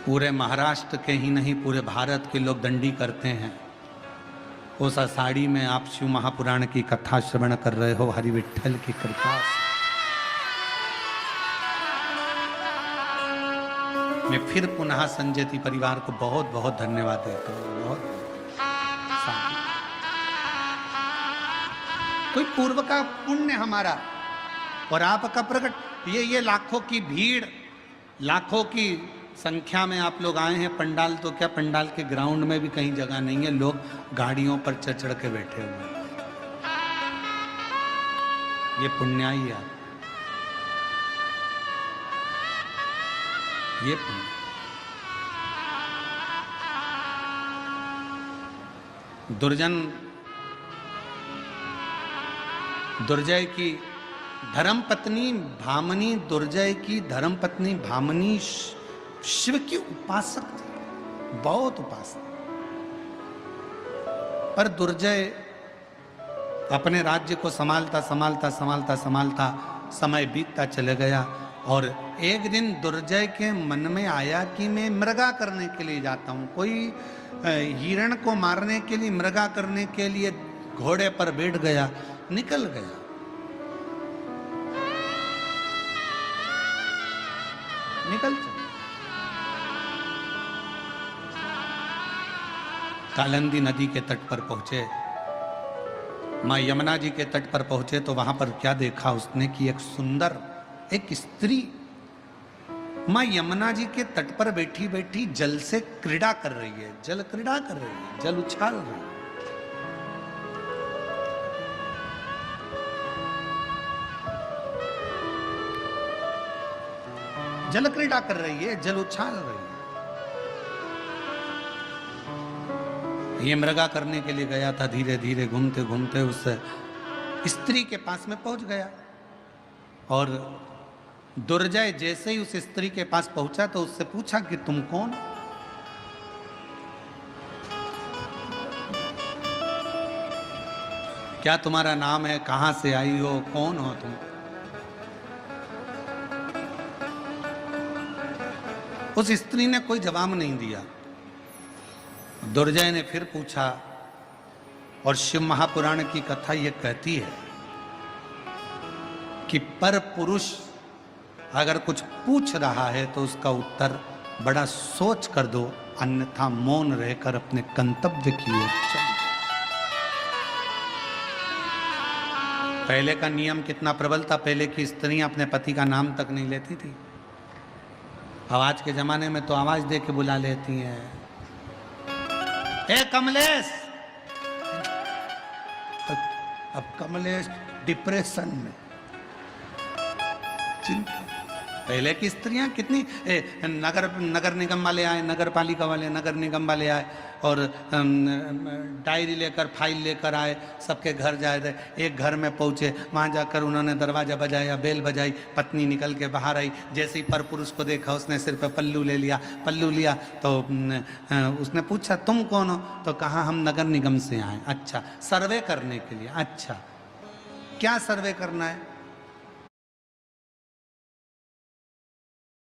पूरे महाराष्ट्र के ही नहीं पूरे भारत के लोग दंडी करते हैं। उस आषाढ़ी में आप शिव महापुराण की कथा श्रवण कर रहे हो हरि विठ्ठल की कृपा से। मैं फिर पुनः संजयती परिवार को बहुत बहुत धन्यवाद देता हूँ। बहुत कोई पूर्व का पुण्य हमारा और आपका प्रकट। ये लाखों की भीड़, लाखों की संख्या में आप लोग आए हैं। पंडाल तो क्या, पंडाल के ग्राउंड में भी कहीं जगह नहीं है, लोग गाड़ियों पर चढ़ चढ़ के बैठे हुए हैं। ये पुण्याई है, ये पुण्य। दुर्जय की धर्मपत्नी भामनी, दुर्जय की धर्मपत्नी भामनी शिव की उपासक थी, बहुत उपासक। पर दुर्जय अपने राज्य को संभालता संभालता संभालता संभालता समय बीतता चले गया। और एक दिन दुर्जय के मन में आया कि मैं मृगा करने के लिए जाता हूं। कोई हिरण को मारने के लिए, मृगा करने के लिए घोड़े पर बैठ गया, निकल गया। निकल चला। कालिंदी नदी के तट पर पहुंचे, मां यमुना जी के तट पर पहुंचे तो वहां पर क्या देखा उसने कि एक सुंदर एक स्त्री मां यमुना जी के तट पर बैठी बैठी जल से क्रीड़ा कर रही है, जल क्रीड़ा कर रही है, जल उछाल रही है। जल क्रीड़ा कर रही है, जल उछाल रही है। ये मृगा करने के लिए गया था, धीरे धीरे घूमते घूमते उस स्त्री के पास में पहुंच गया। और दुर्जय जैसे ही उस स्त्री के पास पहुंचा तो उससे पूछा कि तुम कौन? क्या तुम्हारा नाम है? कहां से आई हो? कौन हो तुम? उस स्त्री ने कोई जवाब नहीं दिया। दुर्जय ने फिर पूछा, और शिव महापुराण की कथा यह कहती है कि पर पुरुष अगर कुछ पूछ रहा है तो उसका उत्तर बड़ा सोच कर दो, अन्यथा मौन रहकर अपने गंतव्य की ओर चलो। पहले का नियम कितना प्रबल था, पहले की स्त्रियां अपने पति का नाम तक नहीं लेती थी। अब आज के जमाने में तो आवाज दे के बुला लेती हैं, ए कमलेश। अब कमलेश डिप्रेशन में, चिंता। पहले की स्त्रियां कितनी नगर निगम वाले आए, नगर पालिका वाले, नगर निगम वाले आए और डायरी लेकर, फाइल लेकर आए, सबके घर जाए थे। एक घर में पहुंचे, वहां जाकर उन्होंने दरवाजा बजाया, बेल बजाई, पत्नी निकल के बाहर आई। जैसे ही पर पुरुष को देखा उसने सिर पे पल्लू ले लिया, पल्लू लिया तो उसने पूछा तुम कौन हो? तो कहा हम नगर निगम से आए। अच्छा, सर्वे करने के लिए। अच्छा, क्या सर्वे करना है?